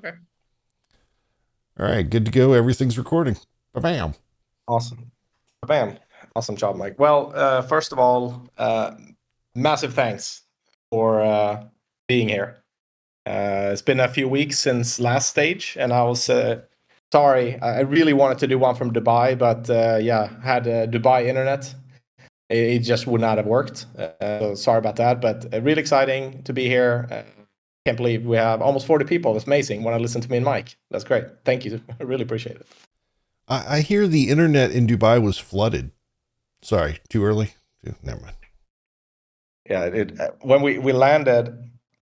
Okay. All right, good to go. Everything's recording. Bam. Awesome. Bam. Awesome job, Mike. Well, first of all, massive thanks for being here. It's been a few weeks since last stage, and I was sorry. I really wanted to do one from Dubai, but yeah, had Dubai internet. It just would not have worked. So sorry about that, but really exciting to be here. Can't believe we have almost 40 people. It's amazing when I listen to me and Mike. That's great. Thank you. I really appreciate it. I hear the internet in Dubai was flooded. Sorry, too early. Never mind. Yeah, it when we landed,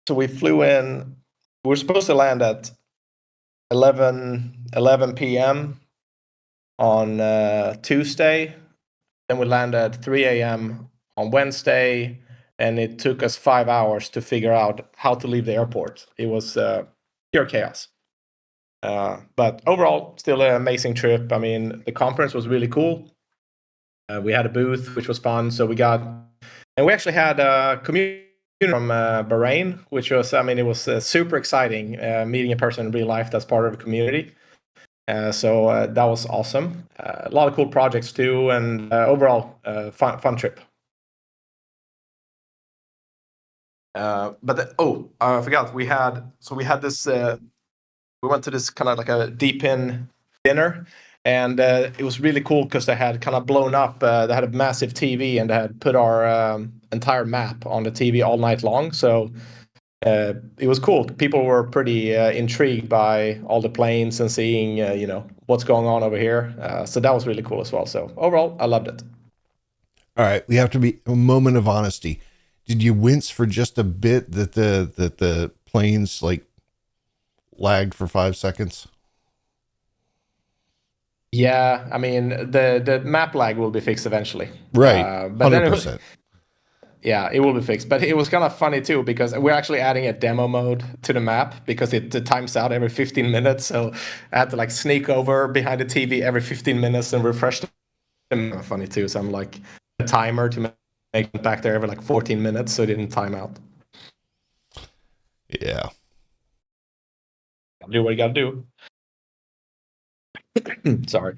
so we flew in. We were supposed to land at 11 p.m. on Tuesday. Then we landed at 3 a.m. on Wednesday, and it took us 5 hours to figure out how to leave the airport. It was pure chaos. But overall, still an amazing trip. I mean, the conference was really cool. We had a booth, which was fun. So we actually had a community from Bahrain, which was, I mean, it was super exciting meeting a person in real life that's part of a community. So that was awesome. A lot of cool projects too, and overall, fun trip. I forgot we had this. We went to this kind of like a deep in dinner, and it was really cool because they had kind of blown up. They had a massive TV, and they had put our entire map on the TV all night long. So it was cool. People were pretty intrigued by all the planes and seeing, what's going on over here. So that was really cool as well. So overall, I loved it. All right, we have to be a moment of honesty. Did you wince for just a bit that the planes like lagged for 5 seconds? Yeah, I mean the map lag will be fixed eventually. Right, But then 100%. yeah, it will be fixed. But it was kind of funny too because we're actually adding a demo mode to the map because it times out every 15 minutes. So I had to like sneak over behind the TV every 15 minutes and refresh them. Funny too. So I'm like a timer to make it back there every like 14 minutes so it didn't time out. Yeah. Do what you gotta do. Sorry.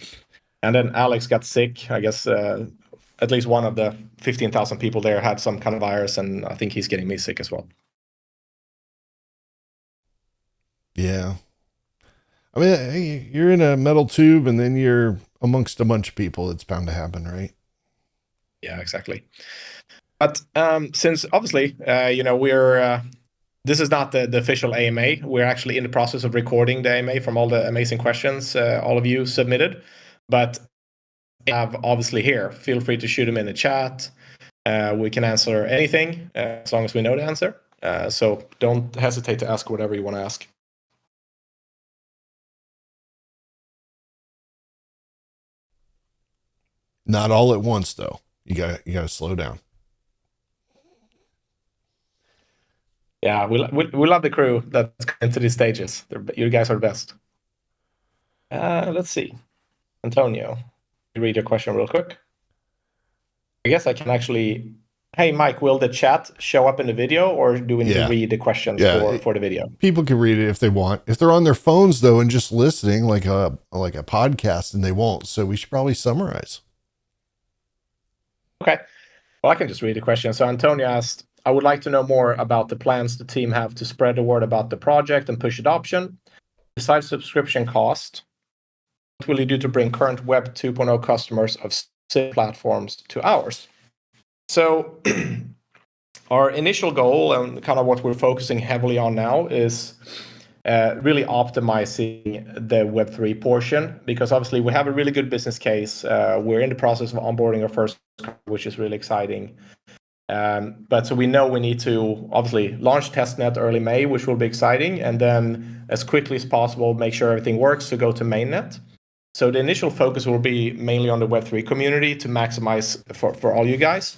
And then Alex got sick. I guess at least one of the 15,000 people there had some kind of virus, and I think he's getting me sick as well. Yeah. I mean, hey, you're in a metal tube and then you're amongst a bunch of people. It's bound to happen, right? Yeah, exactly. But since obviously, we're this is not the official AMA. We're actually in the process of recording the AMA from all the amazing questions all of you submitted. But we have obviously here. Feel free to shoot them in the chat. We can answer anything as long as we know the answer. So don't hesitate to ask whatever you want to ask. Not all at once though. You got to slow down. Yeah, we love the crew that's into these stages. You guys are the best. Let's see. Antonio, read your question real quick. I guess I can actually. Hey, Mike, will the chat show up in the video, or do we need to Yeah. read the questions Yeah. for the video? People can read it if they want. If they're on their phones though and just listening like a podcast, and they won't. So we should probably summarize. Okay. Well, I can just read the question. So Antonio asked, I would like to know more about the plans the team have to spread the word about the project and push adoption. Besides subscription cost, what will you do to bring current Web 2.0 customers of SIP platforms to ours? So our initial goal and kind of what we're focusing heavily on now is really optimizing the Web3 portion, because obviously we have a really good business case. We're in the process of onboarding our first, which is really exciting. But so we know we need to obviously launch testnet early May, which will be exciting, and then as quickly as possible make sure everything works to go to mainnet. So the initial focus will be mainly on the Web3 community to maximize for all you guys.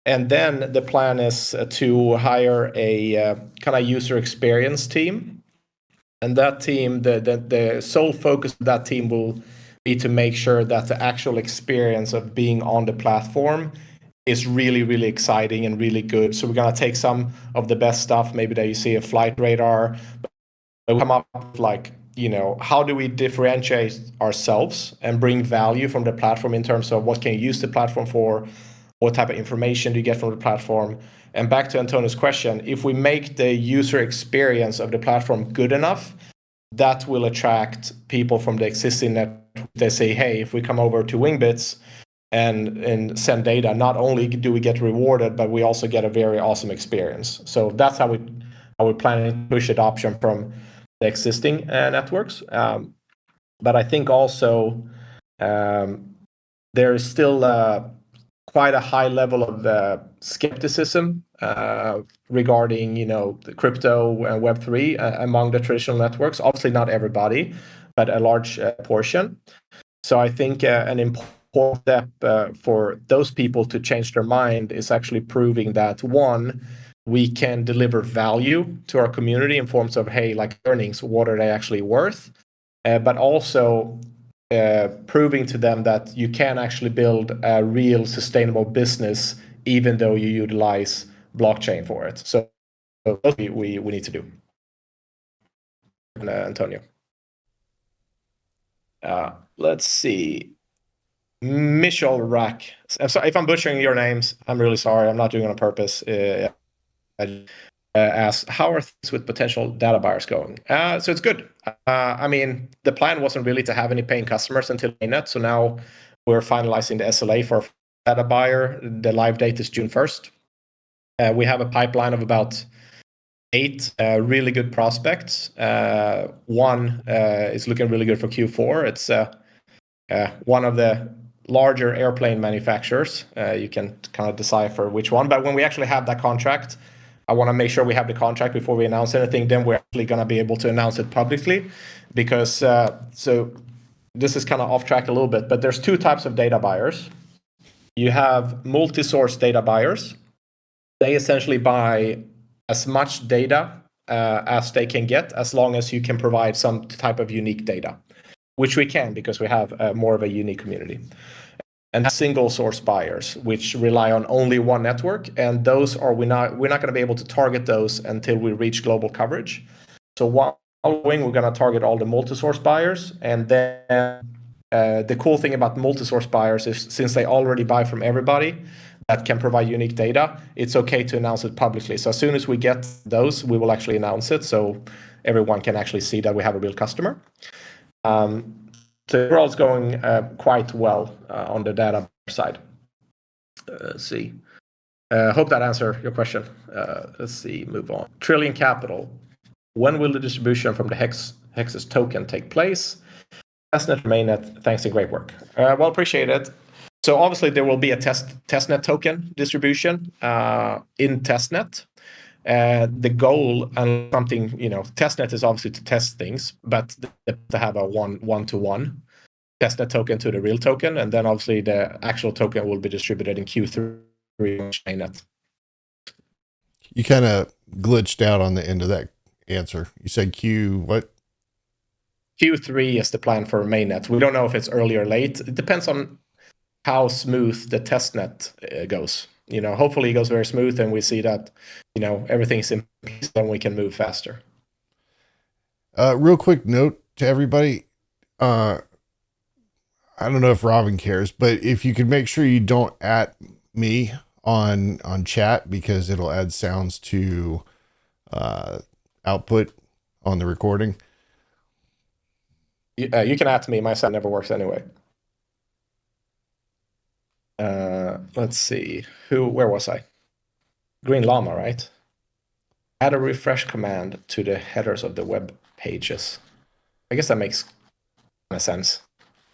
And then the plan is to hire a kind of user experience team. And that team, the sole focus of that team will be to make sure that the actual experience of being on the platform is really, really exciting and really good. So we're going to take some of the best stuff, maybe that you see a flight radar, we come up with like, how do we differentiate ourselves and bring value from the platform in terms of what can you use the platform for, what type of information do you get from the platform. And back to Antonio's question, if we make the user experience of the platform good enough, that will attract people from the existing network. They say, hey, if we come over to Wingbits and send data, not only do we get rewarded, but we also get a very awesome experience. So that's how we're planning to push adoption from the existing networks. But I think also there is still quite a high level of skepticism regarding, the crypto and Web3 among the traditional networks. Obviously, not everybody, but a large portion. So I think an important step for those people to change their mind is actually proving that, one, we can deliver value to our community in forms of, hey, like earnings, what are they actually worth? But also proving to them that you can actually build a real sustainable business even though you utilize blockchain for it. So those we need to do. Antonio. Let's see. Michel Rack. So if I'm butchering your names, I'm really sorry. I'm not doing it on purpose. Asks, how are things with potential data buyers going? So it's good. I mean, the plan wasn't really to have any paying customers until mainnet. So now we're finalizing the SLA for data buyer. The live date is June 1st. We have a pipeline of about 8 really good prospects. One is looking really good for Q4. It's one of the larger airplane manufacturers. You can kind of decipher which one. But when we actually have that contract, I want to make sure we have the contract before we announce anything. Then we're actually going to be able to announce it publicly, because so this is kind of off track a little bit, but there's 2 types of data buyers. You have multi-source data buyers. They essentially buy as much data as they can get, as long as you can provide some type of unique data, which we can because we have more of a unique community. And single source buyers, which rely on only one network, and those are we're not going to be able to target those until we reach global coverage. So while we're going to target all the multi-source buyers, and then the cool thing about multi-source buyers is since they already buy from everybody that can provide unique data, it's okay to announce it publicly. So as soon as we get those, we will actually announce it so everyone can actually see that we have a real customer. So overall, it's going quite well on the data side. Let's see. Hope that answered your question. Let's see. Move on. Trillion Capital. When will the distribution from the Hex's token take place? Testnet, mainnet. Thanks and great work. Well, appreciate it. So obviously there will be a testnet token distribution in testnet. The goal and something, testnet is obviously to test things, but to have a one-to-one testnet token to the real token, and then obviously the actual token will be distributed in Q3 mainnet. You kind of glitched out on the end of that answer. You said what? Q3 is the plan for mainnet. We don't know if it's early or late. It depends on how smooth the testnet goes. Hopefully it goes very smooth and we see that, everything's in place, then we can move faster. Real quick note to everybody. I don't know if Robin cares, but if you could make sure you don't @ me on chat, because it'll add sounds to output on the recording. You can @ me. My sound never works anyway. Let's see. Where was I? Green Llama, right? Add a refresh command to the headers of the web pages. I guess that makes kind of sense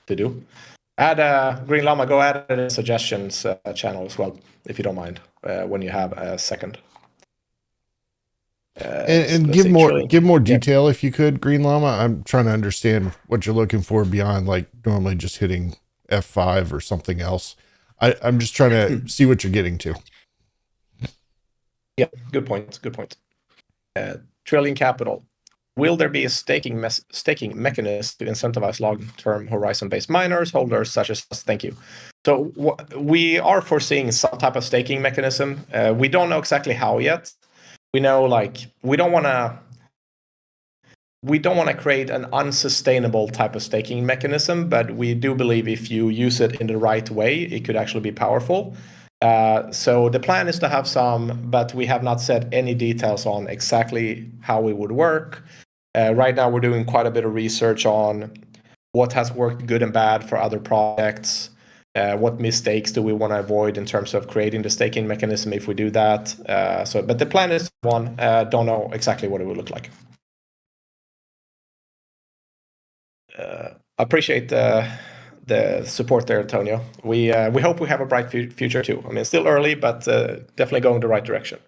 to do. Add Green Llama, go add a suggestions channel as well, if you don't mind, when you have a second. And give more detail if you could, Green Llama. I'm trying to understand what you're looking for beyond like normally just hitting F5 or something else. I'm just trying to see what you're getting to. Yeah, good point. Trillion Capital. Will there be a staking mechanism to incentivize long-term horizon-based miners, holders such as us? Thank you. So we are foreseeing some type of staking mechanism. We don't know exactly how yet. We know we don't want to we don't want to create an unsustainable type of staking mechanism, but we do believe if you use it in the right way, it could actually be powerful. So the plan is to have some, but we have not set any details on exactly how it would work. Right now, we're doing quite a bit of research on what has worked good and bad for other projects. What mistakes do we want to avoid in terms of creating the staking mechanism if we do that? But the plan is one. Don't know exactly what it will look like. Appreciate the support there, Antonio. We hope we have a bright future too. I mean, it's still early, but definitely going the right direction.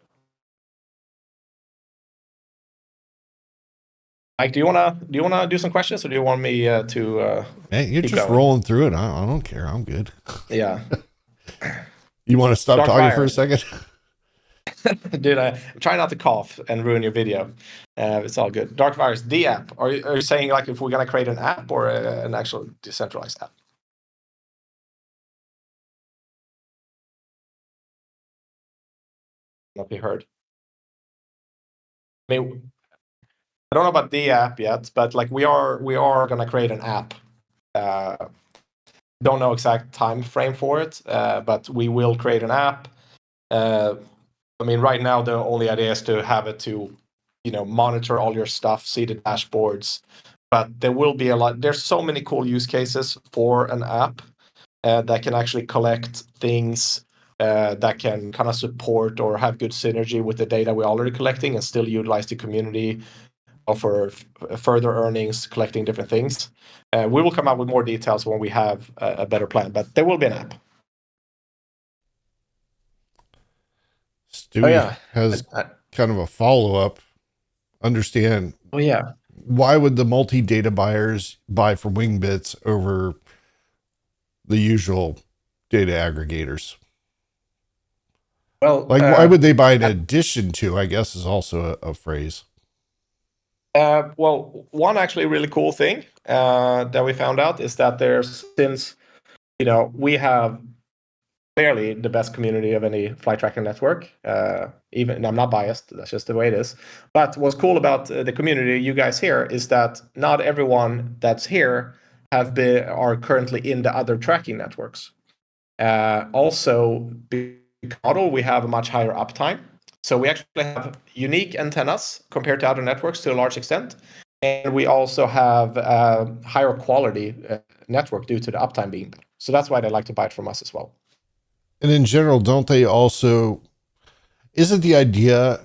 Mike, do you wanna do some questions, or do you want me to? Hey, you're keep just going? rolling through it. I don't care. I'm good. Yeah. You want to stop Dark talking Fire. for a second? Dude, I try not to cough and ruin your video. It's all good. Dark Virus, the app. Are you saying like if we're gonna create an app or an actual decentralized app? Not be heard. I mean, I don't know about the app yet, but like we are gonna create an app. Don't know exact time frame for it, but we will create an app. I mean, right now the only idea is to have it to, monitor all your stuff, see the dashboards. But there will be a lot. There's so many cool use cases for an app that can actually collect things that can kind of support or have good synergy with the data we're already collecting and still utilize the community, offer further earnings, collecting different things. We will come out with more details when we have a better plan, but there will be an app. Stewie has kind of a follow-up. Understand. Oh, yeah. Why would the multi-data buyers buy from Wingbits over the usual data aggregators? Well, why would they buy in addition to, I guess is also a phrase. Well, one actually really cool thing that we found out is that since we have clearly the best community of any flight tracking network. Even I'm not biased, that's just the way it is. But what's cool about the community, you guys here, is that not everyone that's here are currently in the other tracking networks. Also, because we have a much higher uptime. So we actually have unique antennas compared to other networks to a large extent. And we also have higher quality network due to the uptime being better. So that's why they like to buy it from us as well. And in general, don't they also, isn't the idea,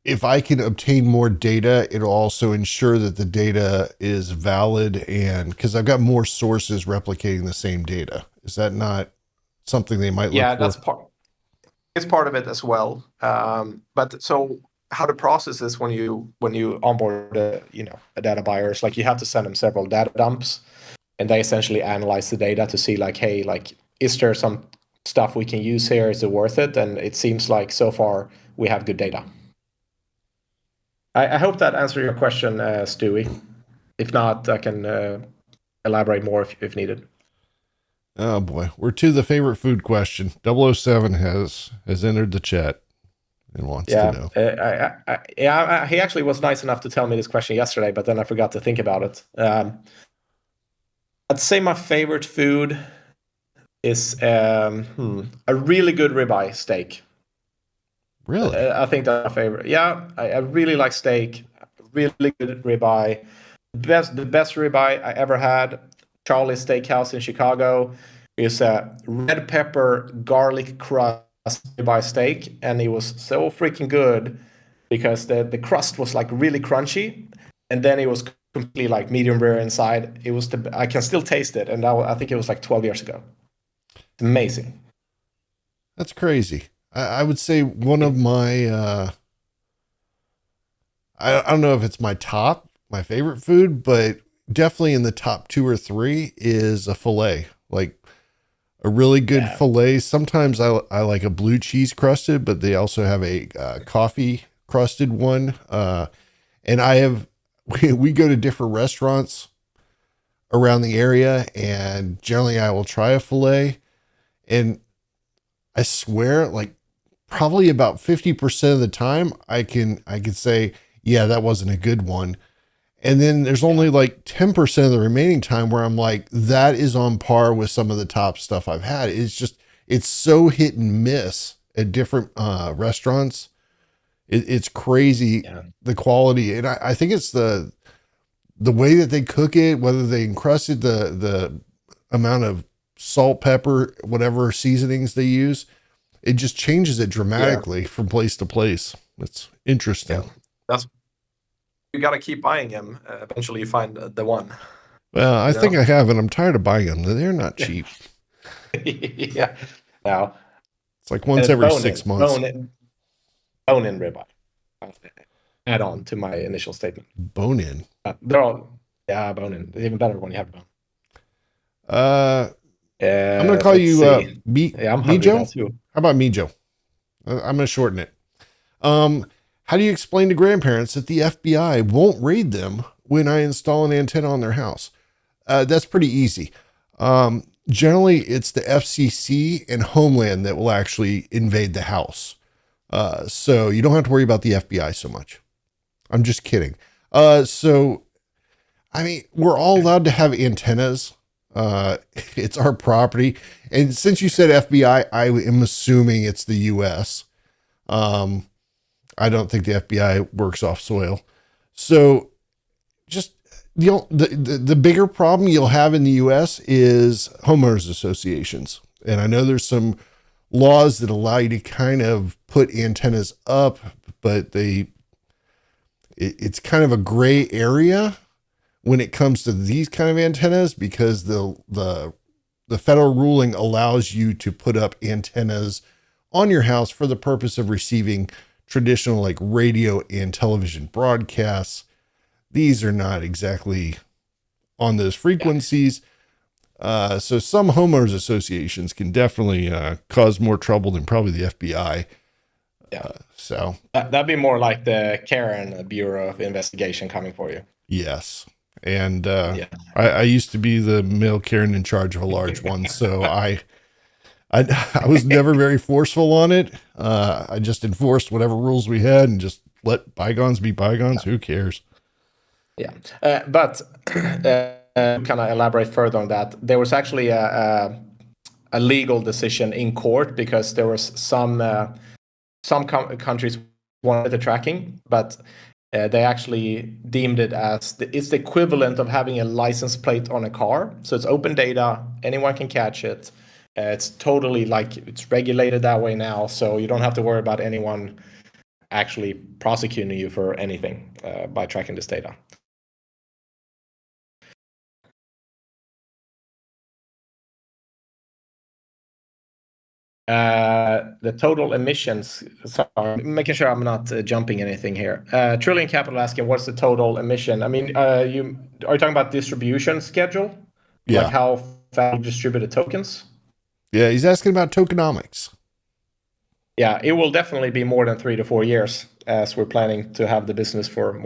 if I can obtain more data, it'll also ensure that the data is valid, and because I've got more sources replicating the same data. Is that not something they might look for? Yeah, that's it's part of it as well. But so how the process is when you onboard a data buyer is like you have to send them several data dumps, and they essentially analyze the data to see like, hey, like, is there some stuff we can use here? Is it worth it? And it seems like so far we have good data. I hope that answered your question, Stewie. If not, I can elaborate more if needed. Oh boy, we're to the favorite food question. 007 has entered the chat and wants to know. He actually was nice enough to tell me this question yesterday, but then I forgot to think about it. I'd say my favorite food is a really good ribeye steak. Really? I think that's my favorite. Yeah, I really like steak. Really good ribeye. The best ribeye I ever had. Charlie's Steakhouse in Chicago is a red pepper garlic crust ribeye steak, and it was so freaking good because the crust was like really crunchy, and then it was completely like medium rare inside. It was I can still taste it, and I think it was like 12 years ago. It's amazing. That's crazy. I would say one of my I don't know if it's my favorite food, but definitely in the top 2 or 3 is a fillet. Like a really good fillet. Sometimes I like a blue cheese crusted, but they also have a coffee crusted one. And we go to different restaurants around the area, and generally I will try a fillet, and I swear, like probably about 50% of the time I can say, yeah, that wasn't a good one. And then there's only like 10% of the remaining time where I'm like, that is on par with some of the top stuff I've had. It's so hit and miss at different restaurants. It's crazy, the quality. And I think it's the way that they cook it, whether they encrusted the amount of salt, pepper, whatever seasonings they use, it just changes it dramatically from place to place. It's interesting. Yeah. You got to keep buying them. Eventually you find the one. Well, I think I have, and I'm tired of buying them. They're not cheap. Yeah. Now it's like once every 6 months. Bone-in ribeye. Add on to my initial statement. Bone-in. They're all bone-in. It's even better when you have bone. I'm gonna call you I'm Mijo. How about Mijo? I'm gonna shorten it. How do you explain to grandparents that the FBI won't raid them when I install an antenna on their house? That's pretty easy. Generally, it's the FCC and Homeland that will actually invade the house. So you don't have to worry about the FBI so much. I'm just kidding. So, I mean, we're all allowed to have antennas. It's our property. And since you said FBI, I am assuming it's the US. I don't think the FBI works off soil. So just, the bigger problem you'll have in the US is homeowners associations. And I know there's some laws that allow you to kind of put antennas up, but it's kind of a gray area when it comes to these kind of antennas, because the federal ruling allows you to put up antennas on your house for the purpose of receiving traditional like radio and television broadcasts. These are not exactly on those frequencies. So some homeowners associations can definitely cause more trouble than probably the FBI. So that'd be more like the Karen Bureau of Investigation coming for you. Yes. And I used to be the male Karen in charge of a large one. So I was never very forceful on it. I just enforced whatever rules we had and just let bygones be bygones. Who cares? Yeah. But kind of elaborate further on that. There was actually a legal decision in court because there was some countries wanted the tracking, but they actually deemed it as it's the equivalent of having a license plate on a car. So it's open data. Anyone can catch it. It's totally like it's regulated that way now. So you don't have to worry about anyone actually prosecuting you for anything by tracking this data. The total emissions, sorry, making sure I'm not jumping anything here. Trillion Capital asking, what's the total emission? I mean, are you talking about distribution schedule? Yeah. Like how fast you distribute the tokens? Yeah, he's asking about tokenomics. Yeah, it will definitely be more than 3 to 4 years, as we're planning to have the business for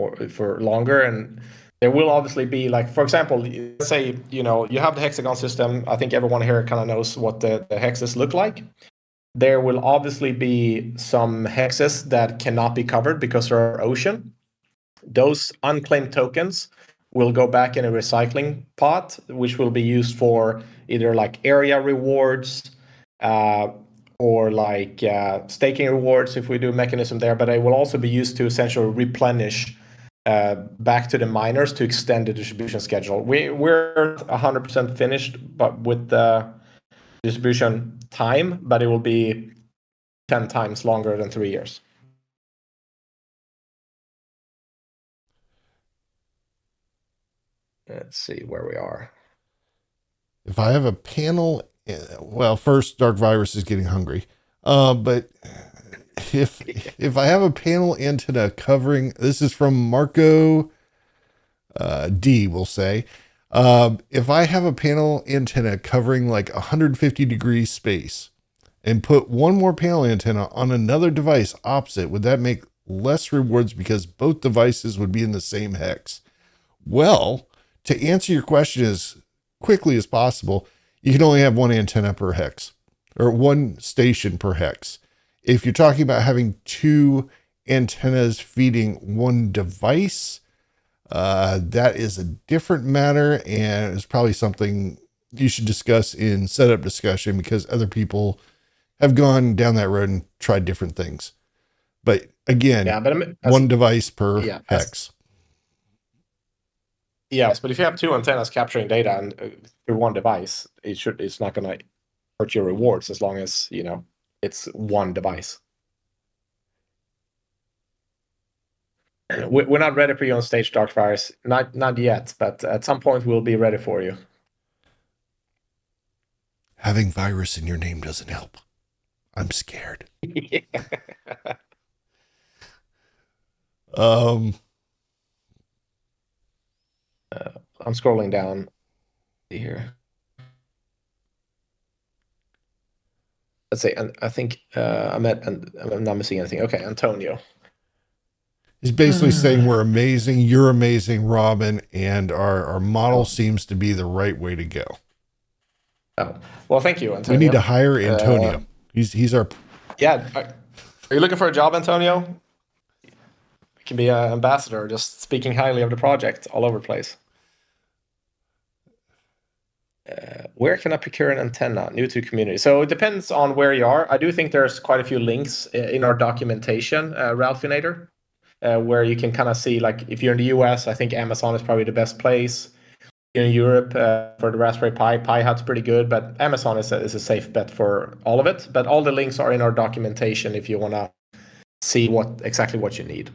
longer. And there will obviously be, like, for example, let's say, you have the hexagon system. I think everyone here kind of knows what the hexes look like. There will obviously be some hexes that cannot be covered because they're ocean. Those unclaimed tokens will go back in a recycling pot, which will be used for either like area rewards or like staking rewards if we do a mechanism there. But it will also be used to essentially replenish back to the miners to extend the distribution schedule. We're 100% finished, but with the distribution time, but it will be 10 times longer than 3 years. Let's see where we are. If I have a panel, well, first Dark Virus is getting hungry. But if I have a panel antenna covering, this is from Marco D, we'll say. If I have a panel antenna covering like 150 degrees space and put one more panel antenna on another device opposite, would that make less rewards because both devices would be in the same hex? Well, to answer your question as quickly as possible, you can only have one antenna per hex or one station per hex. If you're talking about having two antennas feeding one device, That is a different matter, and it's probably something you should discuss in setup discussion because other people have gone down that road and tried different things. But again, Yeah, but I mean, one device per yeah, hex. yes, but if you have two antennas capturing data and through one device, it's not going to hurt your rewards as long as it's one device. We're not ready for you on stage, Darkfires. Not yet, but at some point we'll be ready for you. Having virus in your name doesn't help. I'm scared. Yeah. Um, I'm scrolling down here. Let's see. And I think I'm not missing anything. Okay, Antonio. He's basically saying we're amazing, you're amazing, Robin, and our model seems to be the right way to go. Oh, well, thank you, Antonio. We need to hire Antonio. He's our. Yeah. Are you looking for a job, Antonio? You can be an ambassador, just speaking highly of the project all over the place. Where can I procure an antenna new to community? So it depends on where you are. I do think there's quite a few links in our documentation, Ralphinator, where you can kind of see, like, if you're in the US, I think Amazon is probably the best place. In Europe, for the Raspberry Pi, Pi Hut's pretty good, but Amazon is a safe bet for all of it. But all the links are in our documentation if you want to see exactly what you need.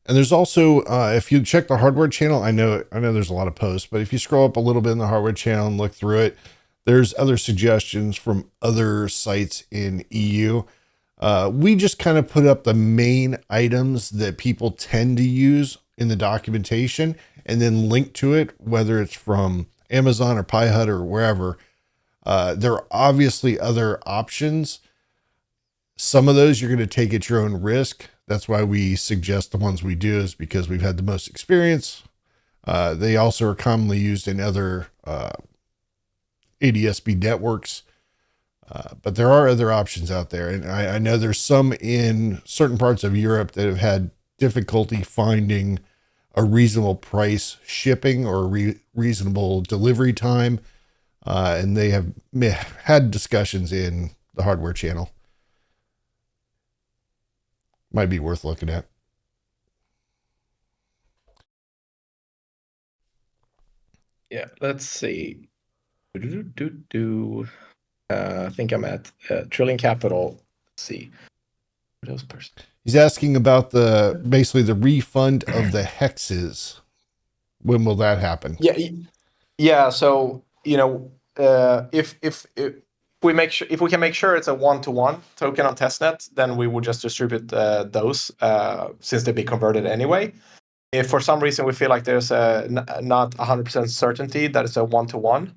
And there's also, if you check the hardware channel, I know there's a lot of posts, but if you scroll up a little bit in the hardware channel and look through it, there's other suggestions from other sites in EU. We just kind of put up the main items that people tend to use in the documentation and then link to it, whether it's from Amazon or Pi Hut or wherever. There are obviously other options. Some of those you're going to take at your own risk. That's why we suggest the ones we do, is because we've had the most experience. They also are commonly used in other ADSB networks. But there are other options out there. And I know there's some in certain parts of Europe that have had difficulty finding a reasonable price shipping or reasonable delivery time. And they have had discussions in the hardware channel. Might be worth looking at. Yeah, let's see. I think I'm at Trillion Capital. Let's see. Those person. He's asking about basically the refund of the hexes. When will that happen? Yeah. So if we can make sure it's a 1-to-1 token on testnet, then we would just distribute those since they'd be converted anyway. If for some reason we feel like there's not 100% certainty that it's a 1-to-1,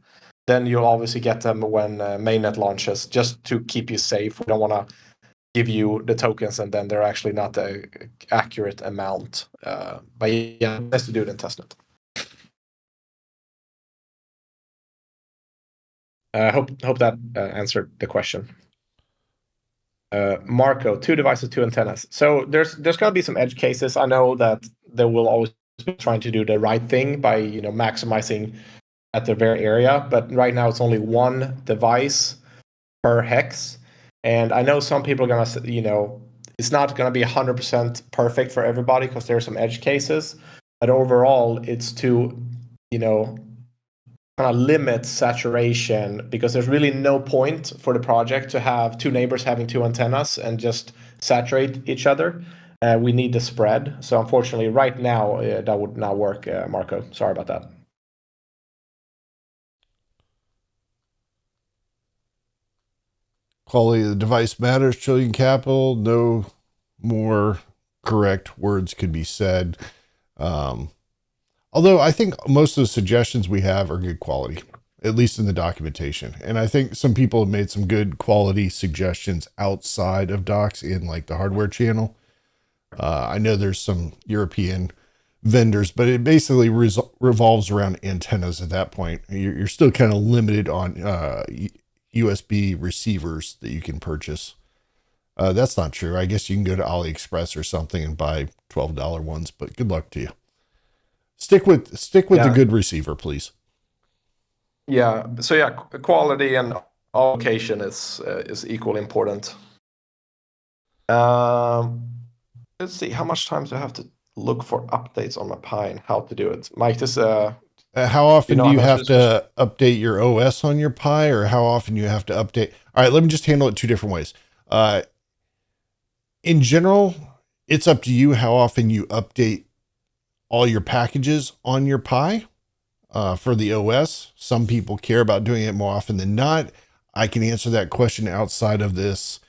then you'll obviously get them when mainnet launches, just to keep you safe. We don't want to give you the tokens and then they're actually not the accurate amount. But yeah, best to do it in testnet. I hope that answered the question. Marco, 2 devices, 2 antennas. So there's going to be some edge cases. I know that they will always be trying to do the right thing by maximizing at the very area, but right now it's only 1 device per hex. And I know some people are going to, it's not going to be 100% perfect for everybody because there are some edge cases. But overall, it's to, kind of limit saturation, because there's really no point for the project to have 2 neighbors having 2 antennas and just saturate each other. We need the spread. So unfortunately, right now, that would not work, Marco. Sorry about that. Quality of the device matters. Trillion Capital. No more correct words could be said. Although I think most of the suggestions we have are good quality, at least in the documentation. And I think some people have made some good quality suggestions outside of docs in like the hardware channel. I know there's some European vendors, but it basically revolves around antennas at that point. You're still kind of limited on USB receivers that you can purchase. That's not true. I guess you can go to AliExpress or something and buy $12 ones, but good luck to you. Stick with the good receiver, please. Yeah. So yeah, quality and allocation is equally important. Let's see, how much time do I have to look for updates on my Pi and how to do it? Mike, this how often do you have this question? to update your OS on your Pi, or how often you have to update? All right, let me just handle it two different ways. In general, it's up to you how often you update all your packages on your Pi for the OS. Some people care about doing it more often than not. I can answer that question outside of this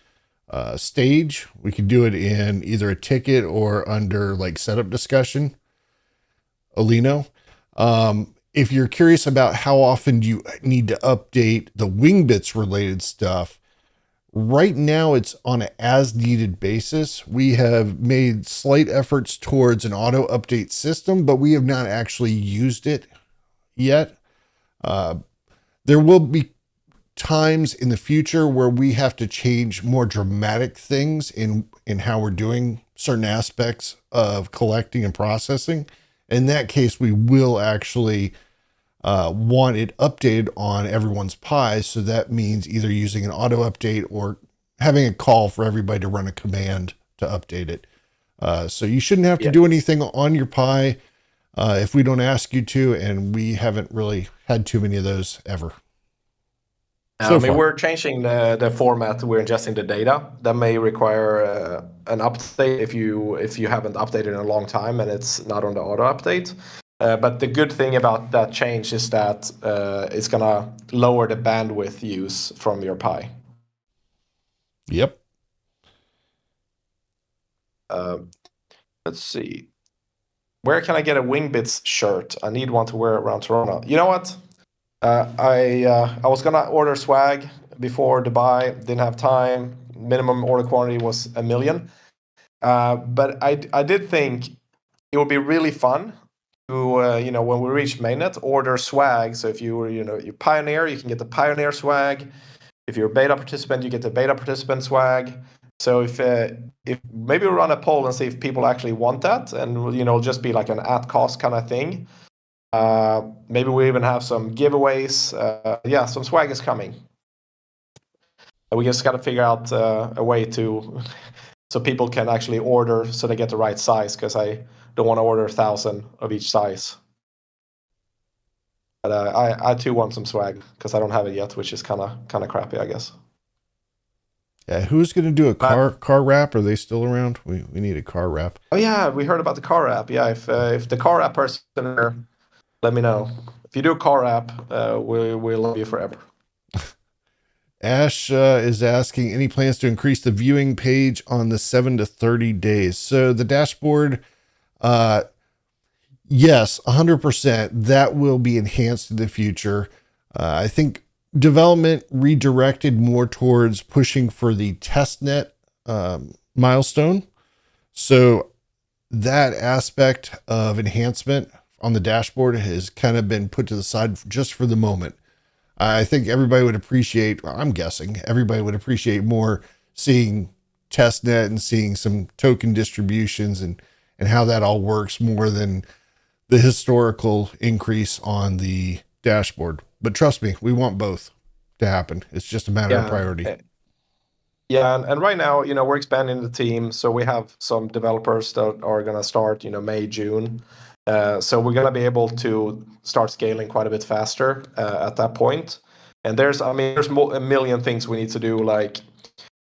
stage. We could do it in either a ticket or under like setup discussion. Alino. If you're curious about how often you need to update the Wingbits related stuff, right now it's on an as needed basis. We have made slight efforts towards an auto update system, but we have not actually used it yet. There will be times in the future where we have to change more dramatic things in how we're doing certain aspects of collecting and processing. In that case, we will actually want it updated on everyone's Pi. So that means either using an auto update or having a call for everybody to run a command to update it. So you shouldn't have to do anything on your Pi if we don't ask you to, and we haven't really had too many of those ever. We're changing the format. We're ingesting the data. That may require an update if you haven't updated in a long time and it's not on the auto update. But the good thing about that change is that it's gonna lower the bandwidth use from your Pi. Yep. Let's see. Where can I get a Wingbits shirt? I need one to wear around Toronto. You know what? I was gonna order swag before Dubai, didn't have time. Minimum order quantity was 1 million. But I did think it would be really fun to when we reach mainnet, order swag. So if you were you Pioneer, you can get the Pioneer swag. If you're a beta participant, you get the beta participant swag. So if maybe we run a poll and see if people actually want that, and just be like an at cost kind of thing. Maybe we even have some giveaways. Some swag is coming. We just got to figure out a way to so people can actually order so they get the right size, because I don't want to order 1,000 of each size. But I too want some swag because I don't have it yet, which is kind of crappy, I guess. Yeah, who's going to do a car wrap? Are they still around? We need a car wrap. Oh yeah, we heard about the car wrap. Yeah, if the car wrap person there, let me know. If you do a car app, we'll love you forever. Ash is asking, any plans to increase the viewing page on the 7 to 30 days? So the dashboard, yes, 100%. That will be enhanced in the future. I think development redirected more towards pushing for the testnet milestone. So that aspect of enhancement on the dashboard has kind of been put to the side just for the moment. I think everybody would appreciate, I'm guessing everybody would appreciate more seeing testnet and seeing some token distributions and how that all works more than the historical increase on the dashboard. But trust me, we want both to happen. It's just a matter of priority. Yeah, and right now, we're expanding the team, so we have some developers that are gonna start, May, June. So we're gonna be able to start scaling quite a bit faster at that point. And there's a million things we need to do. Like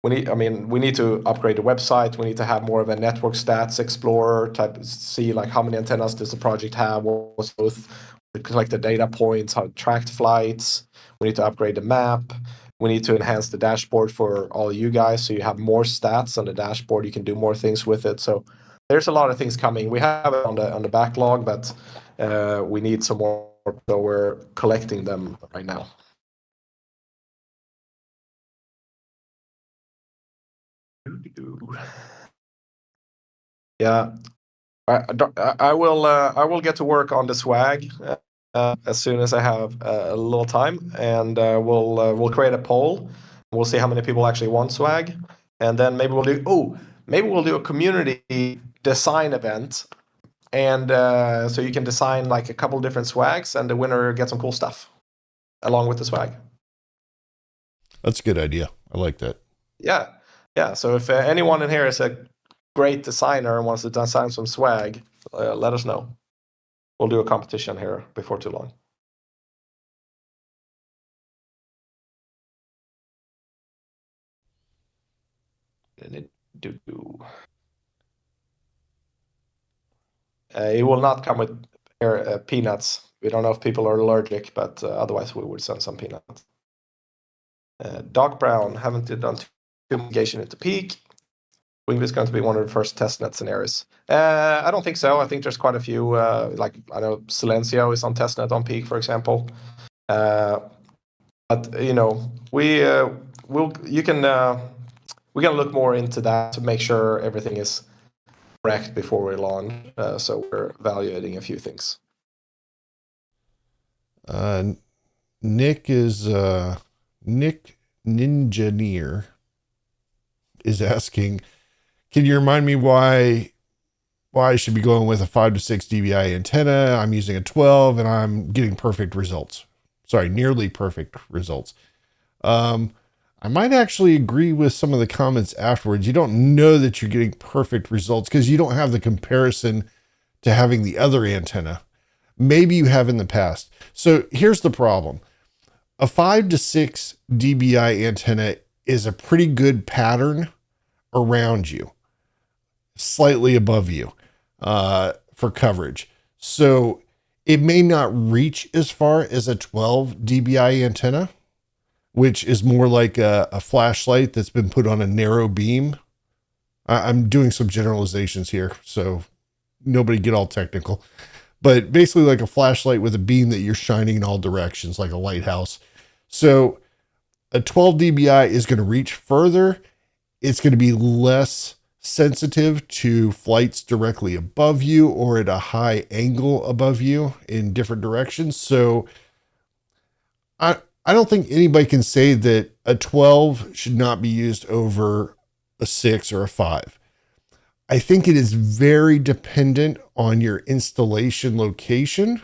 we need to upgrade the website. We need to have more of a network stats explorer type. See like how many antennas does the project have? What's both collect the data points, how tracked flights. We need to upgrade the map. We need to enhance the dashboard for all you guys, so you have more stats on the dashboard. You can do more things with it. So there's a lot of things coming. We have it on the backlog, but we need some more. So we're collecting them right now. Yeah, I will get to work on the swag as soon as I have a little time, and we'll create a poll. We'll see how many people actually want swag, and then maybe we'll do a community design event, and so you can design like a couple different swags, and the winner gets some cool stuff along with the swag. That's a good idea. I like that. Yeah. So if anyone in here is a great designer and wants to design some swag, let us know. We'll do a competition here before too long. It will not come with peanuts. We don't know if people are allergic, but otherwise we would send some peanuts. Dark brown, haven't done too mitigation into peak. Wingbits is going to be one of the first testnet scenarios. I don't think so. I think there's quite a few. Like I know Silencio is on testnet on peak, for example. But you know, we can look more into that to make sure everything is correct before we launch. So we're evaluating a few things. Nick Ninjaneer is asking, can you remind me why I should be going with a 5 to 6 dBi antenna? I'm using a 12 and I'm getting perfect results. Sorry, nearly perfect results. I might actually agree with some of the comments afterwards. You don't know that you're getting perfect results because you don't have the comparison to having the other antenna. Maybe you have in the past. So here's the problem. A 5 to 6 dBi antenna is a pretty good pattern around you, slightly above you, for coverage. So it may not reach as far as a 12 dBi antenna, which is more like a flashlight that's been put on a narrow beam. I'm doing some generalizations here, so nobody get all technical. But basically like a flashlight with a beam that you're shining in all directions, like a lighthouse. So a 12 dBi is going to reach further. It's going to be less sensitive to flights directly above you or at a high angle above you in different directions. So I don't think anybody can say that a 12 should not be used over a 6 or a 5. I think it is very dependent on your installation location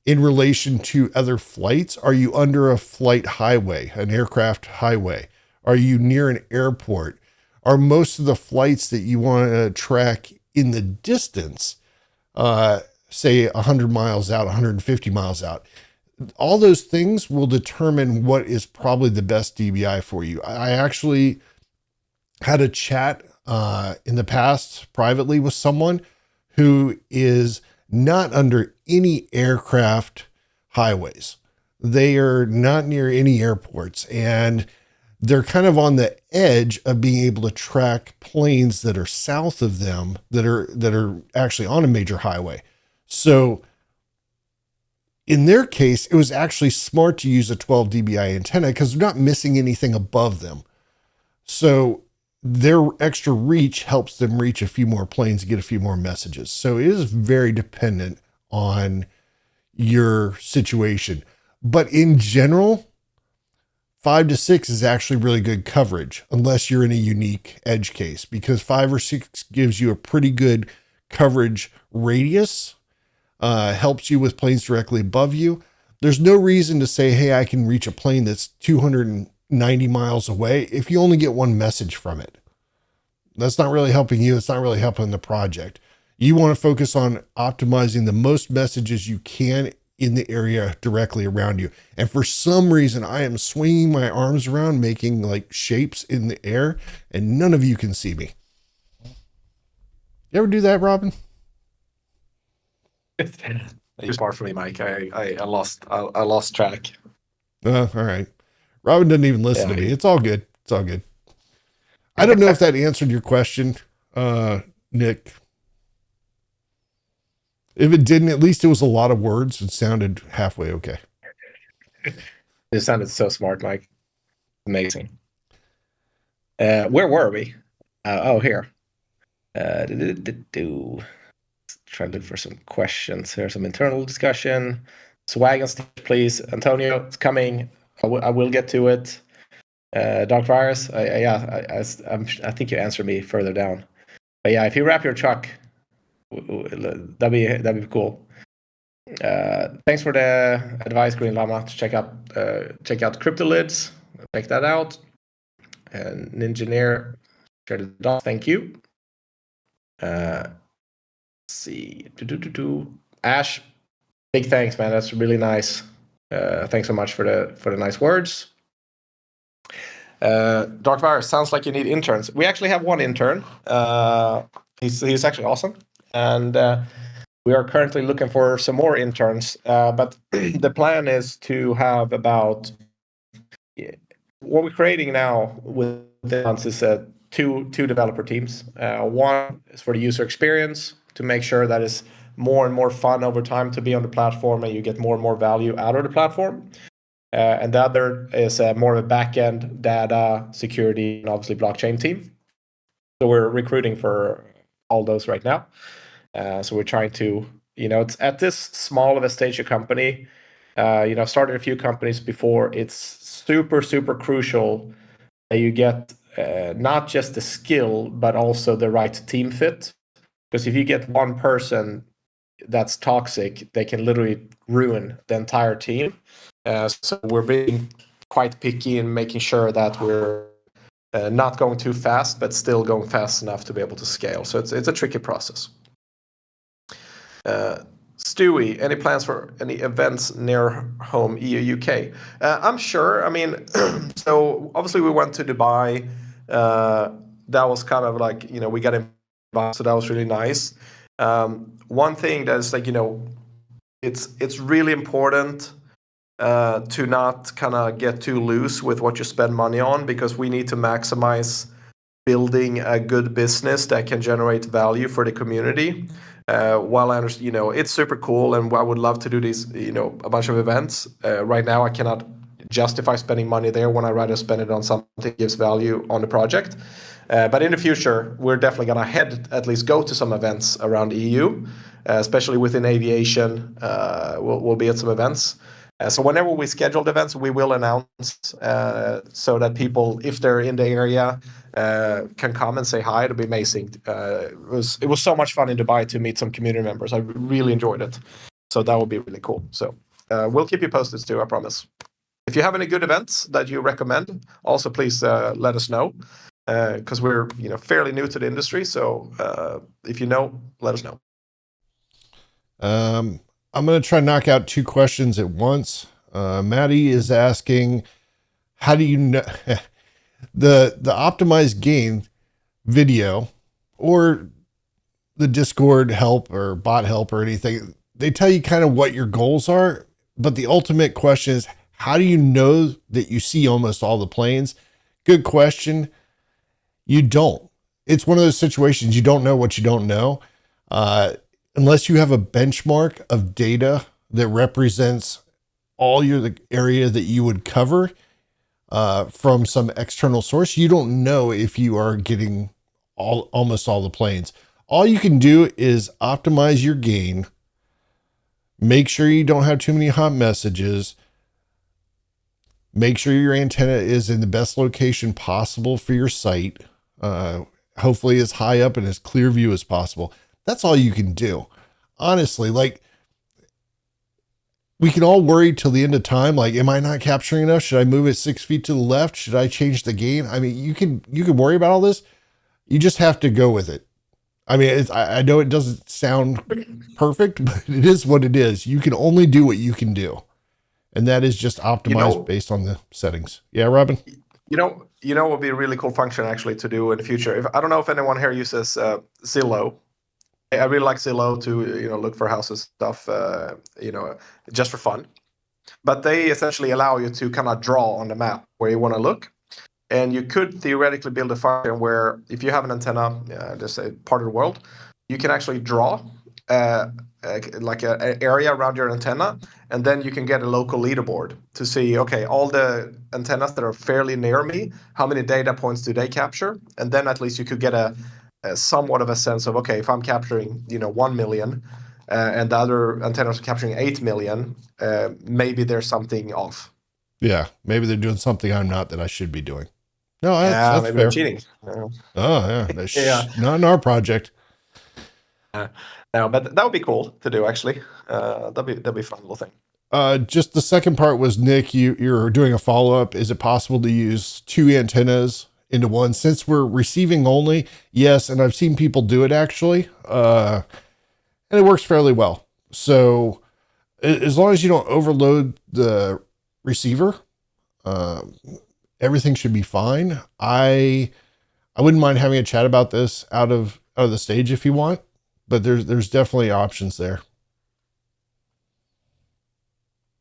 in relation to other flights. Are you under a flight highway, an aircraft highway? Are you near an airport? Are most of the flights that you want to track in the distance, say 100 miles out, 150 miles out? All those things will determine what is probably the best DBI for you. I actually had a chat in the past privately with someone who is not under any aircraft highways. They are not near any airports, and they're kind of on the edge of being able to track planes that are south of them that are actually on a major highway. So in their case, it was actually smart to use a 12 dBi antenna because they're not missing anything above them. So their extra reach helps them reach a few more planes and get a few more messages. So it is very dependent on your situation. But in general, 5 to 6 is actually really good coverage unless you're in a unique edge case, because 5 or 6 gives you a pretty good coverage radius, helps you with planes directly above you. There's no reason to say, hey, I can reach a plane that's 290 miles away if you only get one message from it. That's not really helping you. It's not really helping the project. You want to focus on optimizing the most messages you can in the area directly around you. And for some reason, I am swinging my arms around, making like shapes in the air, and none of you can see me. You ever do that, Robin? It's far for me, Mike. I lost track. All right. Robin doesn't even listen to me. It's all good. It's all good. I don't know if that answered your question, Nick. If it didn't, at least it was a lot of words. It sounded halfway okay. It sounded so smart, Mike. Amazing. Where were we? Here. Try to look for some questions. Here's some internal discussion. Swag on stage, please. Antonio, it's coming. I will get to it. Dark Virus, I think you answered me further down. But yeah, if you wrap your truck, that'd be cool. Thanks for the advice, Green Llama. To check out Cryptolids. Check that out. And Ninjaneer, share the dots. Thank you. Let's see. Ash, big thanks, man. That's really nice. Thanks so much for the nice words. Dark Virus, sounds like you need interns. We actually have one intern. He's actually awesome, and we are currently looking for some more interns. But the plan is to have about what we're creating now with the is two developer teams. One is for the user experience to make sure that it's more and more fun over time to be on the platform and you get more and more value out of the platform. And the other is more of a back-end data security and obviously blockchain team. So we're recruiting for all those right now. So we're trying to, it's at this small of a stage of company, started a few companies before. It's super, super crucial that you get not just the skill, but also the right team fit. Because if you get one person that's toxic, they can literally ruin the entire team. So we're being quite picky in making sure that we're not going too fast, but still going fast enough to be able to scale. So it's a tricky process. Stewie, any plans for any events near home, EU, UK? I'm sure. I mean, so obviously we went to Dubai. That was kind of like, we got invited, so that was really nice. One thing that's like, it's really important to not kind of get too loose with what you spend money on, because we need to maximize building a good business that can generate value for the community. While I understand, it's super cool, and I would love to do these, a bunch of events. Right now, I cannot justify spending money there when I rather spend it on something that gives value on the project. But in the future, we're definitely going to at least go to some events around EU, especially within aviation. We'll be at some events. So whenever we schedule events, we will announce so that people, if they're in the area, can come and say hi. It'll be amazing. It was so much fun in Dubai to meet some community members. I really enjoyed it. So that would be really cool. So we'll keep you posted too, I promise. If you have any good events that you recommend, also please let us know, because we're fairly new to the industry. So if you know, let us know. I'm going to try to knock out two questions at once. Maddie is asking, how do you know the optimized gain video or the Discord help or bot help or anything? They tell you kind of what your goals are, but the ultimate question is, how do you know that you see almost all the planes? Good question. You don't. It's one of those situations you don't know what you don't know. Unless you have a benchmark of data that represents all the area that you would cover from some external source, you don't know if you are getting almost all the planes. All you can do is optimize your gain, make sure you don't have too many hot messages, make sure your antenna is in the best location possible for your site, hopefully as high up and as clear view as possible. That's all you can do. Honestly, like, we can all worry till the end of time. Like, am I not capturing enough? Should I move it 6 feet to the left? Should I change the gain? I mean, you can worry about all this. You just have to go with it. I mean, I know it doesn't sound perfect, but it is what it is. You can only do what you can do. And that is just optimized based on the settings. Yeah, Robin? What would be a really cool function actually to do in the future? I don't know if anyone here uses Zillow. I really like Zillow to look for houses stuff, just for fun. But they essentially allow you to kind of draw on the map where you want to look, and you could theoretically build a function where if you have an antenna, just a part of the world, you can actually draw like an area around your antenna, and then you can get a local leaderboard to see, okay, all the antennas that are fairly near me, how many data points do they capture, and then at least you could get a somewhat of a sense of, okay, if I'm capturing 1 million and the other antennas are capturing 8 million, maybe there's something off. Yeah, maybe they're doing something I'm not that I should be doing. No, Yeah, that's maybe they're fair. cheating. Oh yeah, Yeah. not in our project. No, but that would be cool to do actually. That'd be a fun little thing. Just the second part was Nick. You're doing a follow up. Is it possible to use two antennas into one since we're receiving only? Yes, and I've seen people do it actually, and it works fairly well. So as long as you don't overload the receiver, uh, everything should be fine. I wouldn't mind having a chat about this out of the stage if you want, but there's definitely options there.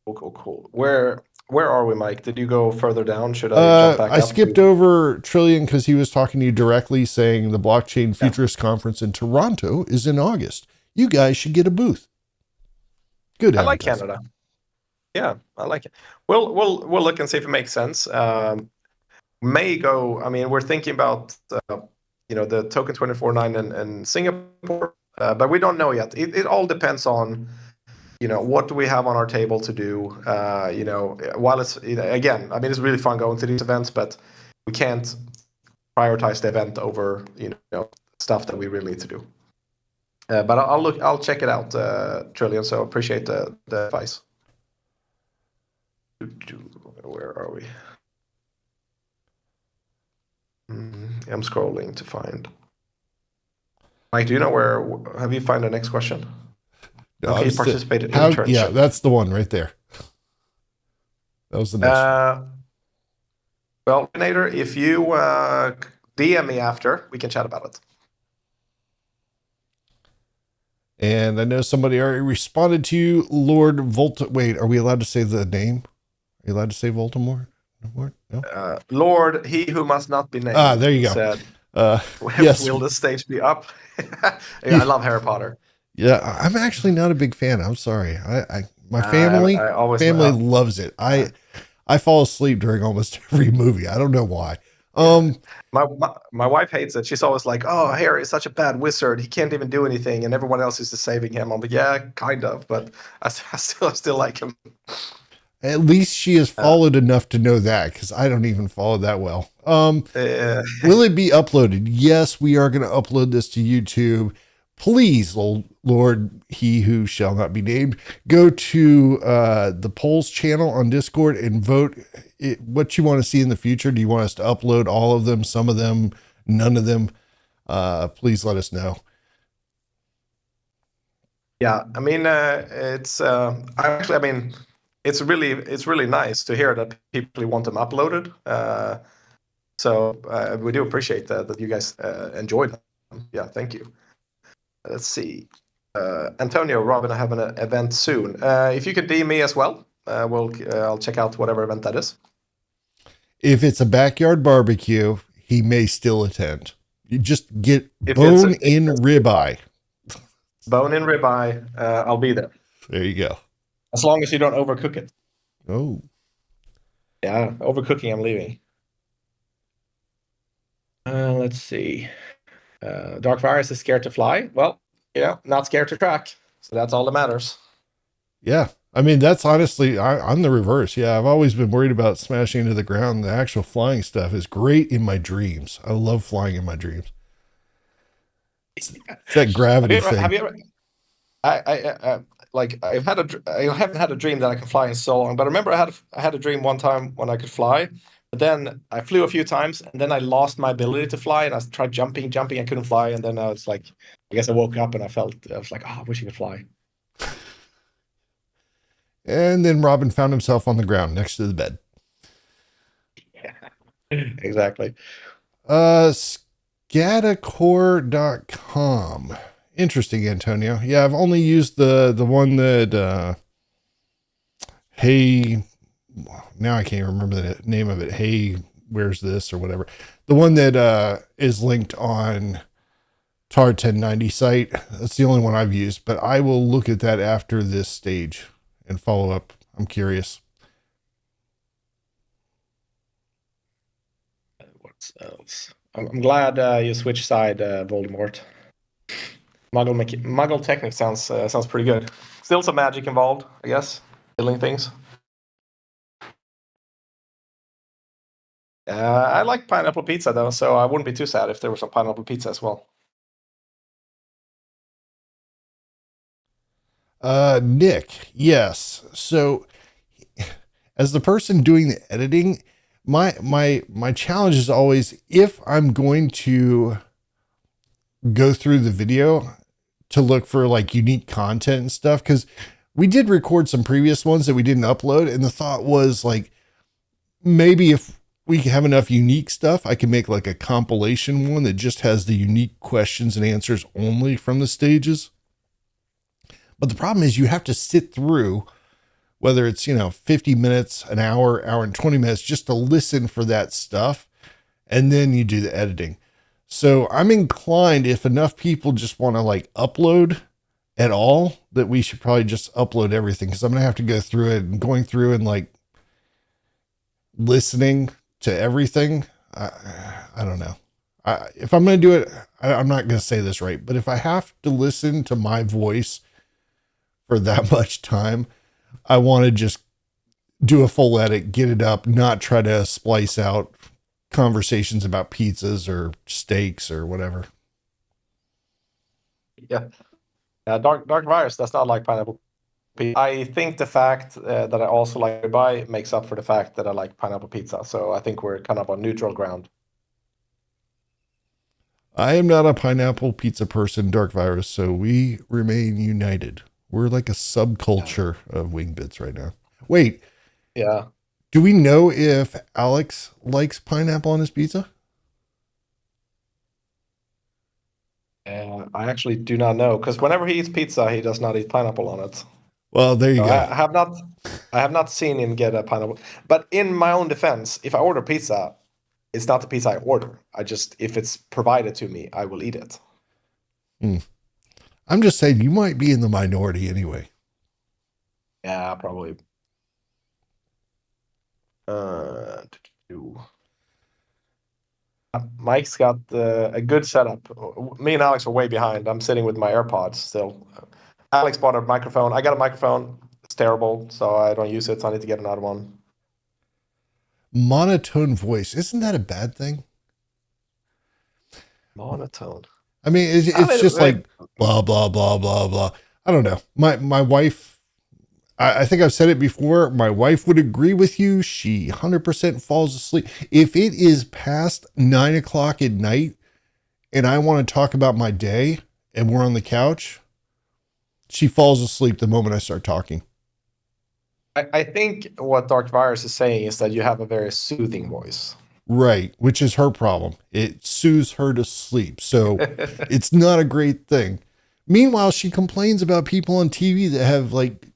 Cool. Where are we, Mike? Did you go further down? Should I jump back I up? skipped over Trillion because he was talking to you directly, saying the Blockchain Futurist Conference in Toronto is in August. You guys should get a booth. Good I like advertising. Canada. Yeah, I like it. We'll look and see if it makes sense. May go. I mean, we're thinking about the Token 24/9 in Singapore, but we don't know yet. It all depends on what do we have on our table to do. While it's again, I mean, it's really fun going to these events, but we can't prioritize the event over stuff that we really need to do. But I'll check it out, Trillion. So appreciate the advice. Where are we? I'm scrolling to find. Mike, do you know where? Have you found the next question? No, Okay, you participated in yeah, internship. that's the one right there. That was the next one. Well, Nader, if you DM me after, we can chat about it. And I know somebody already responded to you, Lord Volta. Wait, are we allowed to say the name? Are you allowed to say Voldemort? No. Lord, he who must not be named. Ah, there you go. Said, yes. Will the stage be up? Yeah, I love Harry Potter. Yeah, I'm actually not a big fan. I'm sorry. My family I always loves it. I fall asleep during almost every movie. I don't know why. My wife hates it. She's always like, "Oh, Harry is such a bad wizard. He can't even do anything, and everyone else is just saving him." I'm like, "Yeah, kind of, but I still like him." At least she has followed enough to know that, because I don't even follow that well. Will it be uploaded? Yes, we are going to upload this to YouTube. Please, Lord, he who shall not be named, go to the polls channel on Discord and vote what you want to see in the future. Do you want us to upload all of them, some of them, none of them? Please let us know. Yeah, I mean, it's it's really nice to hear that people want them uploaded. So we do appreciate that you guys enjoyed them. Yeah, thank you. Let's see. Antonio, Robin, I have an event soon. If you could DM me as well, I'll check out whatever event that is. If it's a backyard barbecue, he may still attend. You just get bone-in ribeye. Bone-in ribeye, I'll be there. There you go. As long as you don't overcook it. Oh. Yeah, overcooking, I'm leaving. Let's see. Dark Virus is scared to fly. Well, not scared to track. So that's all that matters. Yeah. I mean, that's honestly, I'm the reverse. Yeah, I've always been worried about smashing into the ground. The actual flying stuff is great in my dreams. I love flying in my dreams. It's that gravity thing. Have you ever? I haven't had a dream that I can fly in so long. But I remember I had a dream one time when I could fly. But then I flew a few times, and then I lost my ability to fly, and I tried jumping, I couldn't fly, and then I was like, I guess I woke up and I was like, oh, I wish I could fly. And then Robin found himself on the ground next to the bed. Yeah, exactly. Scadacore.com. Interesting, Antonio. Yeah, I've only used the one that hey, now I can't remember the name of it. Hey, where's this or whatever. The one that is linked on TAR 1090 site. That's the only one I've used, but I will look at that after this stage and follow up. I'm curious. What else? I'm glad you switched side, Voldemort. Muggle technique sounds pretty good. Still some magic involved, I guess. Killing things. I like pineapple pizza though, so I wouldn't be too sad if there was some pineapple pizza as well. Nick, yes. So as the person doing the editing, my challenge is always, if I'm going to go through the video to look for like unique content and stuff, because we did record some previous ones that we didn't upload, and the thought was like, maybe if we have enough unique stuff, I can make like a compilation one that just has the unique questions and answers only from the stages. But the problem is you have to sit through, whether it's, 50 minutes, an hour, hour and 20 minutes, just to listen for that stuff. And then you do the editing. So I'm inclined, if enough people just want to like upload at all, that we should probably just upload everything. Cause I'm going to have to go through it, and going through and like listening to everything. I don't know. If I'm going to do it, I'm not going to say this right, but if I have to listen to my voice for that much time, I want to just do a full edit, get it up, not try to splice out conversations about pizzas or steaks or whatever. Yeah. Dark Virus does not like pineapple pizza. I think the fact that I also like ribeye makes up for the fact that I like pineapple pizza. So I think we're kind of on neutral ground. I am not a pineapple pizza person, Dark Virus, so we remain united. We're like a subculture of Wingbits right now. Wait, Yeah. do we know if Alex likes pineapple on his pizza? I actually do not know, because whenever he eats pizza, he does not eat pineapple on it. Well, there you So go. I have not seen him get a pineapple. But in my own defense, if I order pizza, it's not the pizza I order. If it's provided to me, I will eat it. I'm just saying, you might be in the minority anyway. Yeah, probably. Uh, Mike's got a good setup. Me and Alex are way behind. I'm sitting with my AirPods still. Alex bought a microphone. I got a microphone. It's terrible, so I don't use it. So I need to get another one. Monotone voice, isn't that a bad thing? Monotone. I mean, it's just like blah blah blah blah blah. I don't know. My wife, I think I've said it before. My wife would agree with you. She 100% falls asleep if it is past 9 o'clock at night, and I want to talk about my day, and we're on the couch. She falls asleep the moment I start talking. I think what Dark Virus is saying is that you have a very soothing voice. Right, which is her problem. It soothes her to sleep. So it's not a great thing. Meanwhile, she complains about people on TV that have like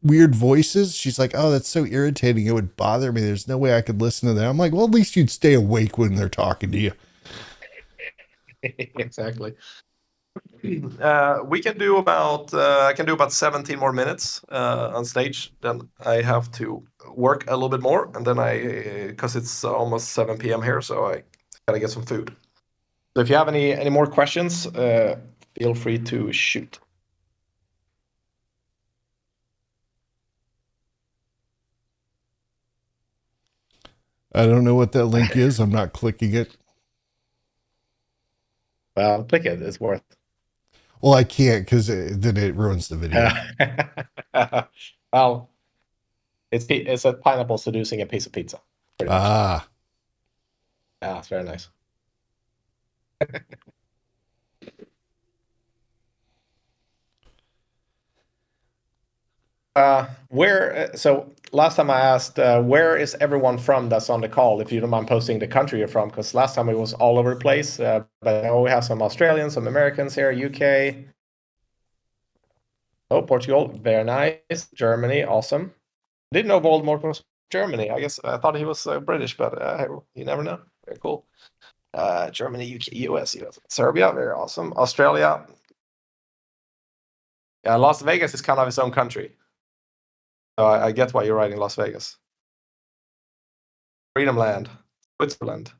weird voices. She's like, oh, that's so irritating. It would bother me. There's no way I could listen to that. I'm like, well, at least you'd stay awake when they're talking to you. Exactly. We can do about I can do about 17 more minutes on stage. Then I have to work a little bit more, and then because it's almost 7 p.m. here, so I gotta get some food. So if you have any more questions, feel free to shoot. I don't know what that link is. I'm not clicking it. Well, click it. It's worth. Well, I can't because then it ruins the video. Well, it's a pineapple seducing a piece of pizza. Pretty much. Ah, Yeah, it's very nice. So last time I asked, where is everyone from that's on the call? If you don't mind posting the country you're from, because last time it was all over the place. But I know we have some Australians, some Americans here, UK. Oh, Portugal, very nice. Germany, awesome. Didn't know Voldemort was Germany. I guess I thought he was British, but you never know. Very cool. Germany, UK, US, Serbia, very awesome. Australia. Yeah, Las Vegas is kind of its own country. So I get why you're writing Las Vegas. Freedom Land, Switzerland.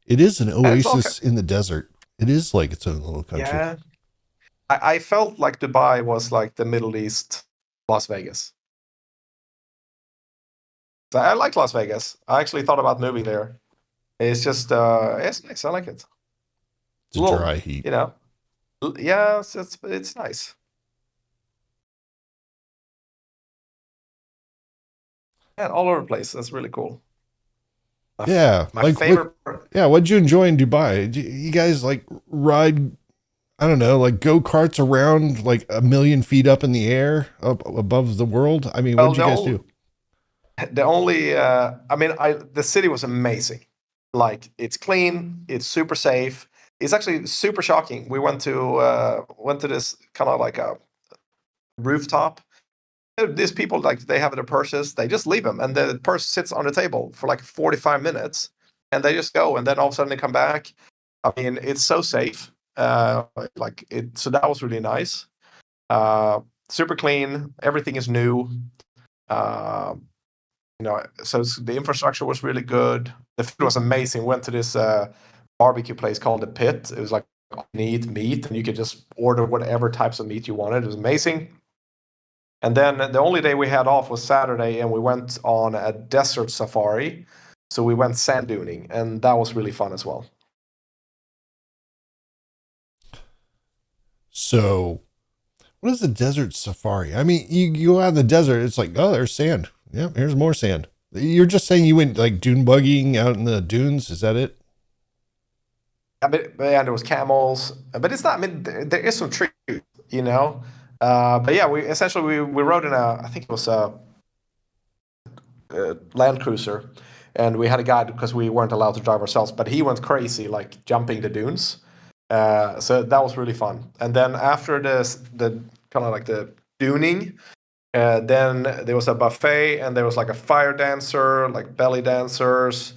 it is an It's all oasis in the desert. It is like its own little country. Yeah. I felt like Dubai was like the Middle East, Las Vegas. So I like Las Vegas. I actually thought about moving there It's just it's nice. I like it. It's a dry heat. You know, yeah, it's nice. And all over the place. That's really cool. Yeah, My like what? favorite. Yeah, what'd you enjoy in Dubai? You guys like ride? I don't know, like go karts around like 1,000,000 feet up in the air, up above the world. I mean, Well, what'd you guys do? the only I mean, the city was amazing. Like it's clean, it's super safe. It's actually super shocking. We went to this kind of like a rooftop. These people, like, they have their purses, they just leave them, and the purse sits on the table for like 45 minutes, and they just go, and then all of a sudden they come back. I mean, it's so safe. Like it, so that was really nice. Super clean. Everything is new. Uh, so the infrastructure was really good. The food was amazing. Went to this barbecue place called the Pit. It was like neat meat, and you could just order whatever types of meat you wanted. It was amazing. And then the only day we had off was Saturday, and we went on a desert safari. So we went sand duning, and that was really fun as well. So, what is a desert safari? I mean, you go out in the desert, it's like, oh, there's sand. Yeah, here's more sand. You're just saying you went like dune buggying out in the dunes. Is that it? I mean, yeah, there was camels, but it's not. I mean, there is some truth, you know. But yeah, we essentially we rode in a, I think it was a Land Cruiser, and we had a guide because we weren't allowed to drive ourselves. But he went crazy, like jumping the dunes. So that was really fun. And then after this, the kind of like the duning, then there was a buffet, and there was like a fire dancer, like belly dancers,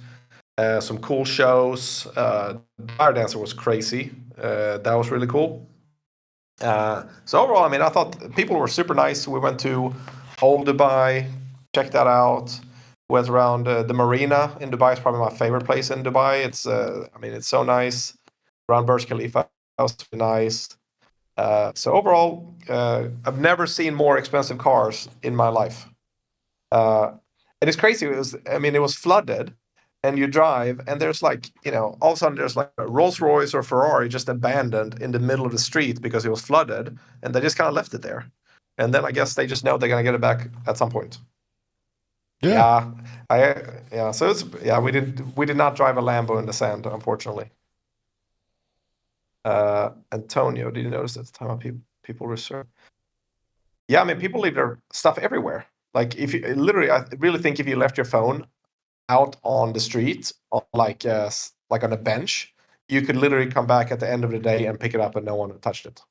some cool shows. Fire dancer was crazy. That was really cool. So overall, I mean, I thought people were super nice. We went to Old Dubai, checked that out. Went around the marina in Dubai. Is probably my favorite place in Dubai. I mean, it's so nice. Around Burj Khalifa, that was nice. So overall, I've never seen more expensive cars in my life. Uh, and it's crazy. I mean, it was flooded, and you drive, and there's like, all of a sudden there's like a Rolls Royce or Ferrari just abandoned in the middle of the street because it was flooded, and they just kind of left it there. And then I guess they just know they're gonna get it back at some point. Yeah. Yeah, yeah. So we did not drive a Lambo in the sand, unfortunately. Antonio, did you notice at the time of people reserve? Yeah, I mean, people leave their stuff everywhere. Like if you literally, I really think if you left your phone out on the street, on like on a bench, you could literally come back at the end of the day and pick it up, and no one touched it.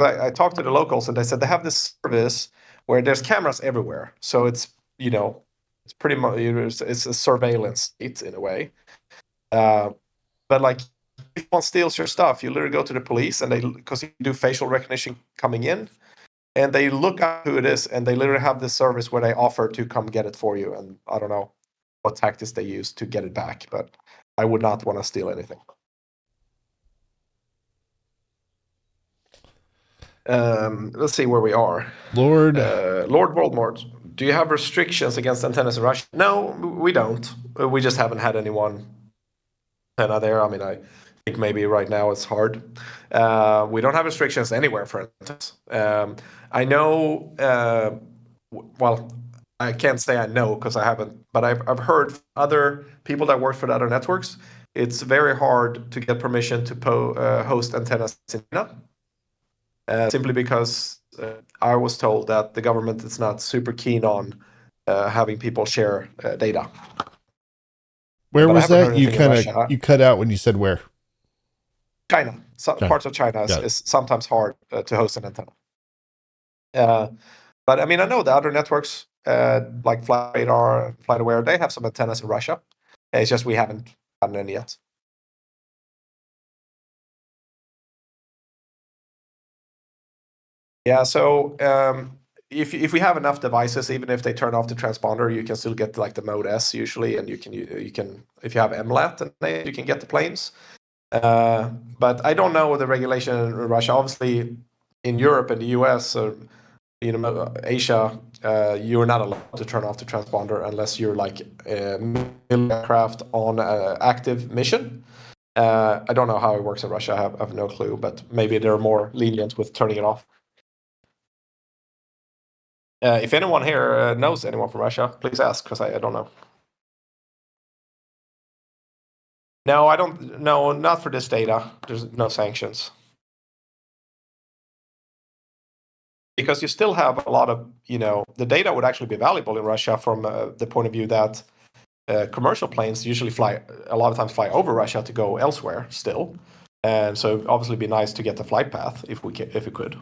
I talked to the locals, and they said they have this service where there's cameras everywhere, so it's pretty much it's a surveillance state in a way. But like, if someone steals your stuff, you literally go to the police, and because you do facial recognition coming in, and they look up who it is, and they literally have this service where they offer to come get it for you. And I don't know what tactics they use to get it back, but I would not want to steal anything. Let's see where we are. Lord. Lord Voldemort, do you have restrictions against antennas in Russia? No, we don't. We just haven't had anyone antenna there. I mean, I think maybe right now it's hard. We don't have restrictions anywhere for antennas. I know. Well, I can't say I know because I haven't, but I've heard other people that work for the other networks. It's very hard to get permission to host antennas in China. Simply because I was told that the government is not super keen on having people share data. Where But I was haven't heard that? You anything in kind of Russia. you cut out when you said where. China. China. Parts of China Got it. is sometimes hard to host an antenna. But I mean, I know the other networks like FlightRadar, FlightAware, they have some antennas in Russia. It's just we haven't gotten any yet. Yeah, so if we have enough devices, even if they turn off the transponder, you can still get like the mode S usually, and you can if you have MLAT, then you can get the planes. But I don't know the regulation in Russia. Obviously, in Europe and the US, Asia, you're not allowed to turn off the transponder unless you're like a aircraft on an active mission. I don't know how it works in Russia. I have no clue, but maybe they're more lenient with turning it off. If anyone here knows anyone from Russia, please ask, because I don't know. No, I don't. No, not for this data. There's no sanctions. Because you still have a lot of, the data would actually be valuable in Russia from the point of view that commercial planes usually a lot of times fly over Russia to go elsewhere still. And so it'd obviously be nice to get the flight path if we could.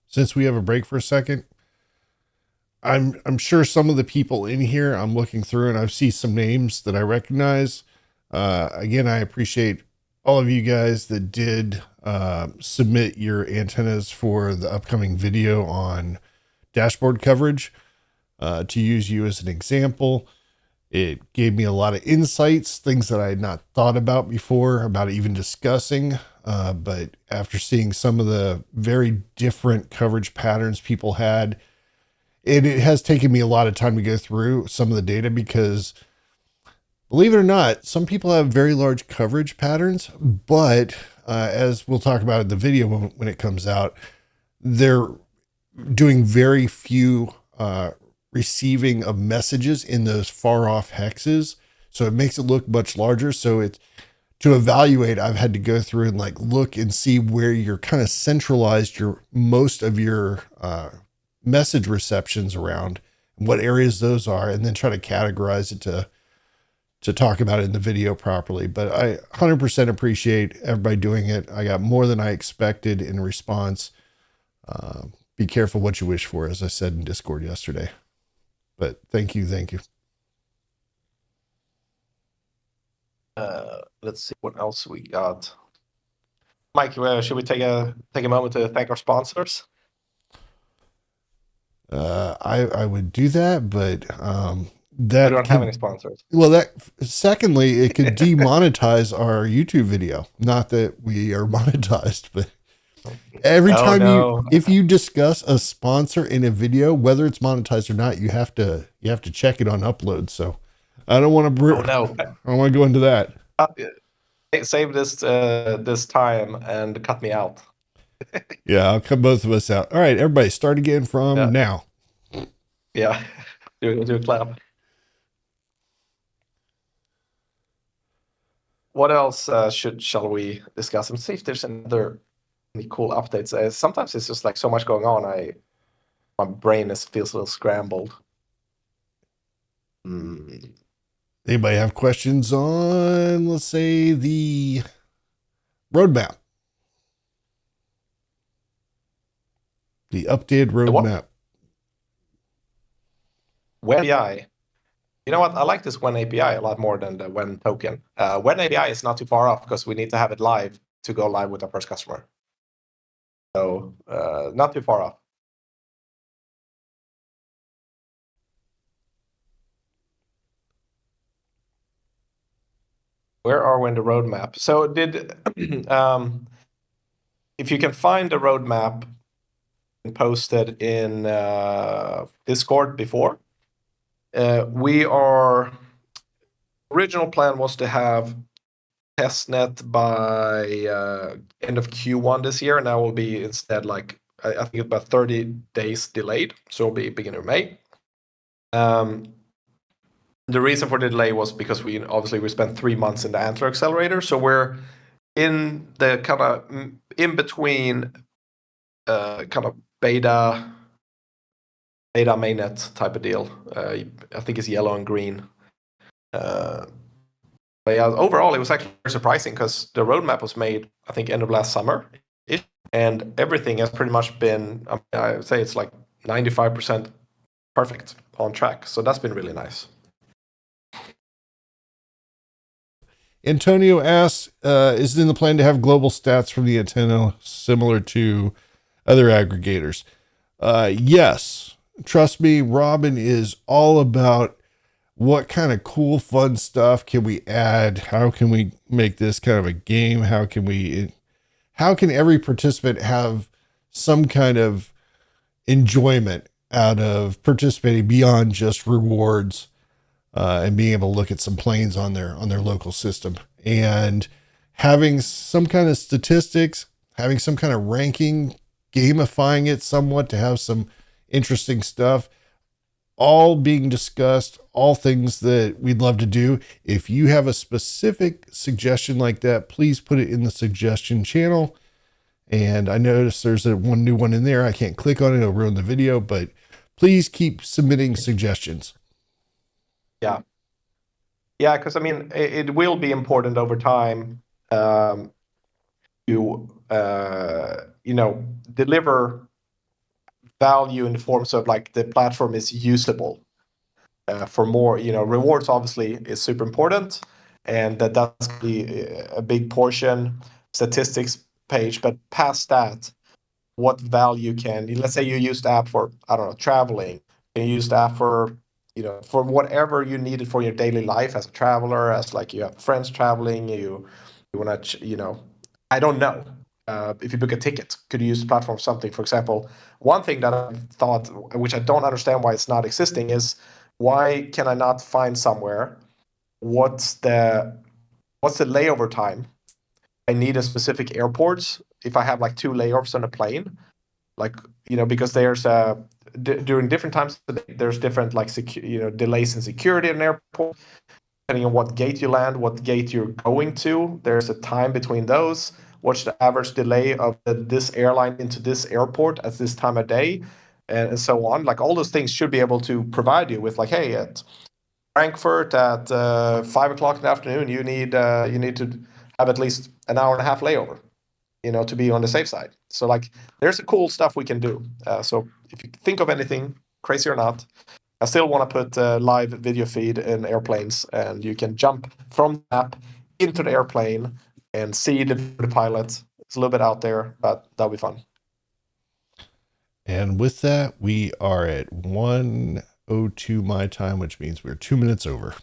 Since we have a break for a second, I'm sure some of the people in here, I'm looking through and I see some names that I recognize. Again, I appreciate all of you guys that did submit your antennas for the upcoming video on dashboard coverage. To use you as an example, it gave me a lot of insights, things that I had not thought about before, about even discussing. But after seeing some of the very different coverage patterns people had, it has taken me a lot of time to go through some of the data because, believe it or not, some people have very large coverage patterns, but as we'll talk about in the video when it comes out, they're doing very few receiving of messages in those far off hexes. So it makes it look much larger. So it's to evaluate, I've had to go through and like look and see where you're kind of centralized most of your message receptions around, and what areas those are, and then try to categorize it to talk about it in the video properly. But I 100% appreciate everybody doing it. I got more than I expected in response. Be careful what you wish for, as I said in Discord yesterday. But thank you. Let's see what else we got. Mike, should we take a moment to thank our sponsors? I would do that, but that we don't have any sponsors. Well, secondly, it could demonetize our YouTube video. Not that we are monetized, but every time if you discuss a sponsor in a video, whether it's monetized or not, you have to check it on upload. So I don't want to. I don't want to go into that. Save this time and cut me out. Yeah, I'll cut both of us out. All right, everybody, start again from now. Yeah, do a clap. What else shall we discuss? Let's see if there's any cool updates. Sometimes it's just like so much going on. My brain feels a little scrambled. Anybody have questions on, let's say, the roadmap? The updated roadmap. When API. You know what? I like this When API a lot more than the When token. When API is not too far off because we need to have it live to go live with our first customer. So not too far off. Where are we in the roadmap? So if you can find the roadmap posted in Discord before, original plan was to have testnet by end of Q1 this year. Now will be instead like I think about 30 days delayed, so it'll be beginning of May. The reason for the delay was because we spent 3 months in the Antler accelerator, so we're in the kind of in between kind of beta mainnet type of deal. I think it's yellow and green. But yeah, overall it was actually surprising because the roadmap was made I think end of last summer, and everything has pretty much been I would say it's like 95% perfect on track. So that's been really nice. Antonio asks, is it in the plan to have global stats from the antenna similar to other aggregators? Yes. Trust me, Robin is all about what kind of cool, fun stuff can we add? How can we make this kind of a game? How can every participant have some kind of enjoyment out of participating beyond just rewards, and being able to look at some planes on their local system, and having some kind of statistics, having some kind of ranking, gamifying it somewhat to have some interesting stuff, all being discussed, all things that we'd love to do. If you have a specific suggestion like that, please put it in the suggestion channel. And I noticed there's one new one in there. I can't click on it, it'll ruin the video, but please keep submitting suggestions. Yeah. Yeah, because I mean, it will be important over time to deliver value in the forms of like the platform is usable for more. Rewards obviously is super important, and that's a big portion. Statistics page, but past that, what value let's say you use the app for, I don't know, traveling, and you use the app for for whatever you need it for your daily life as a traveler, as like you have friends traveling, you want to I don't know, if you book a ticket, could you use the platform for something? For example, one thing that I thought, which I don't understand why it's not existing, is why can I not find somewhere what's the layover time I need a specific airports if I have like 2 layovers on a plane, like because there's during different times of the day, there's different like delays in security in an airport, depending on what gate you land, what gate you're going to. There's a time between those. What's the average delay of this airline into this airport at this time of day, and so on. Like all those things should be able to provide you with like, hey, at Frankfurt at 5 o'clock in the afternoon, you need to have at least an hour and a half layover, to be on the safe side. So like, there's a cool stuff we can do. So if you think of anything, crazy or not, I still want to put live video feed in airplanes, and you can jump from the app into the airplane and see the pilot. It's a little bit out there, but that'll be fun. And with that, we are at 1:02 my time, which means we're 2 minutes over.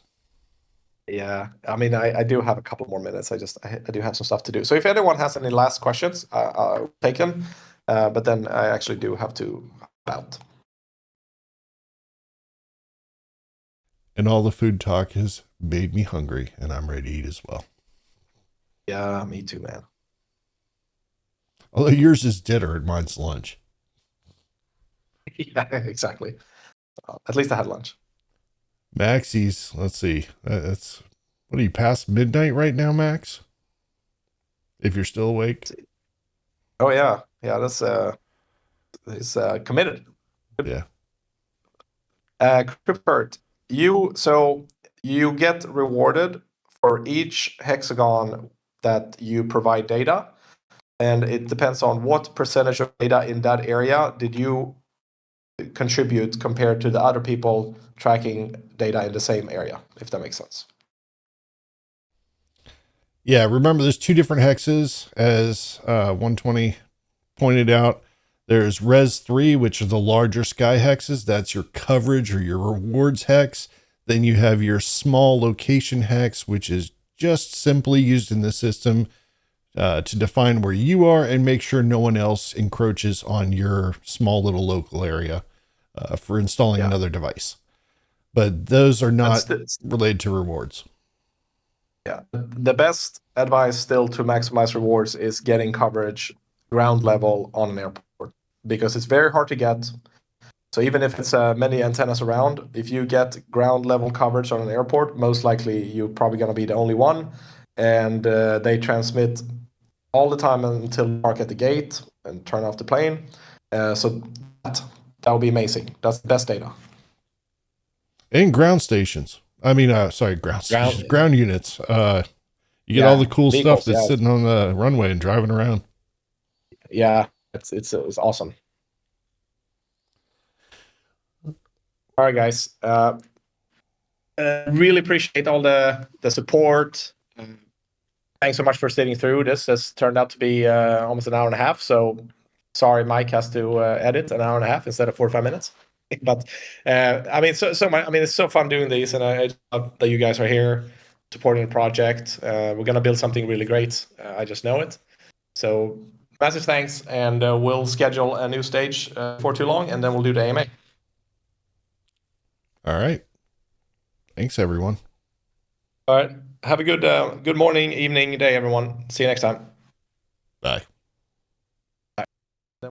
Yeah, I mean, I do have a couple more minutes. I do have some stuff to do. So if anyone has any last questions, I'll take them. But then I actually do have to out. And all the food talk has made me hungry, and I'm ready to eat as well. Yeah, me too, man. Although yours is dinner and mine's lunch. Yeah, exactly. At least I had lunch. Maxie's, let's see. That's, what are you, past midnight right now, Max? If you're still awake. Oh yeah. Yeah, that's he's committed. Yeah. Cryptbert, you get rewarded for each hexagon that you provide data, and it depends on what percentage of data in that area did you contribute compared to the other people tracking data in the same area, if that makes sense. Yeah, remember there's 2 different hexes, as 120 pointed out. There's Res 3, which are the larger sky hexes. That's your coverage or your rewards hex. Then you have your small location hex, which is just simply used in the system to define where you are and make sure no one else encroaches on your small little local area for installing another device. But those are not related to rewards. Yeah, the best advice still to maximize rewards is getting coverage ground level on an airport, because it's very hard to get. So even if it's many antennas around, if you get ground level coverage on an airport, most likely you're probably going to be the only one, and they transmit all the time until you park at the gate and turn off the plane. So that would be amazing. That's the best data. And ground stations. I mean, sorry, ground units. You get all the cool vehicles, stuff that's sitting on the runway and driving around. Yeah, it's awesome. All right, guys. Really appreciate all the support. Thanks so much for sitting through this. This turned out to be almost an hour and a half. So sorry, Mike has to edit an hour and a half instead of 45 minutes. But I mean, I mean, it's so fun doing these, and I love that you guys are here supporting the project. We're gonna build something really great. I just know it. So massive thanks, and we'll schedule a new stage for too long, and then we'll do the AMA. All right. Thanks, everyone. All right. Have a good morning, evening, day, everyone. See you next time.